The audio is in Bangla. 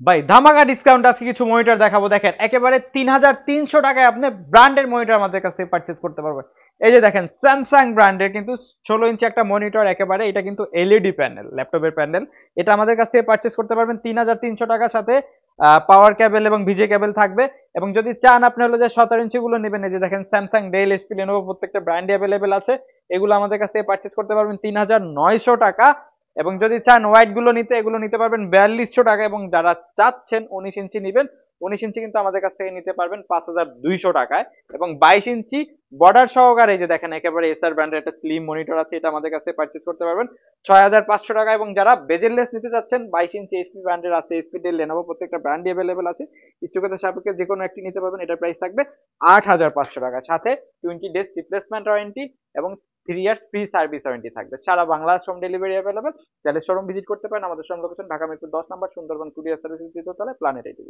ভাই ধামাকা ডিসকাউন্ট আজকে কিছু মনিটর দেখাবো। দেখেন একেবারে 3300 টাকায় আপনি ব্র্যান্ডের মনিটর আমাদের কাছ থেকে পারচেজ করতে পারবেন। এই যে দেখেন স্যামসাং ব্র্যান্ডের কিন্তু 16 ইঞ্চি একটা মনিটর, একেবারে এটা কিন্তু এলইডি প্যানেল, ল্যাপটপের প্যানেল। এটা আমাদের কাছ থেকে পারচেজ করতে পারবেন 3300 টাকার সাথে পাওয়ার কেবল এবং ভিজে কেবল থাকবে। এবং যদি চান আপনি হলো যে 17 ইঞ্চি গুলো নেবেন, এই যে দেখেন স্যামসাং, ডেল, এইচপি, লেনোভো প্রত্যেকটা ব্র্যান্ডে অ্যাভেলেবেল আছে। এগুলো আমাদের কাছ থেকে পারচেজ করতে পারবেন 3900 টাকা। এবং যদি চান হোয়াইট গুলো নিতে, এগুলো নিতে পারবেন 4200 টাকা। এবং যারা চাচ্ছেন 19 ইঞ্চি নিবেন, 19 ইঞ্চি কিন্তু আমাদের কাছ থেকে নিতে পারবেন 5200 টাকায়। এবং 22 ইঞ্চি বর্ডার সহকারে এই যে দেখেন একেবারে এসআর ব্র্যান্ডের একটা স্লিম মনিটর আছে, এটা আমাদের কাছ থেকে পারচেজ করতে পারবেন 6500 টাকা। এবং যারা বেজেললেস নিতে চাচ্ছেন, 22 ইঞ্চি এইচপি ব্র্যান্ডের আছে, এইচপি, ডেল, লেনোভো প্রত্যেকটা ব্র্যান্ডই অ্যাভেলেবেল আছে। স্টকের সাপেক্ষে যে কোনো একটি নিতে পারবেন, এটার প্রাইস থাকবে 8500 টাকা, সাথে 20 ডেজ রিপ্লেসমেন্ট ওয়ারেন্টি এবং 3 ইয়ার্স ফ্রি সার্ভিস ওয়ারেন্টি থাকবে। সারা বাংলাদেশ হোম ডেলিভারি অ্যাভেলেবেল। তাহলে শোরুম ভিজিট করতে পারেন। আমাদের শোরুম লোকেশন ঢাকা মিরপুর 10 নম্বর, সুন্দরবন কুরিয়ার সার্ভিসের দ্বিতীয় তলায়, প্ল্যানেট আইটি।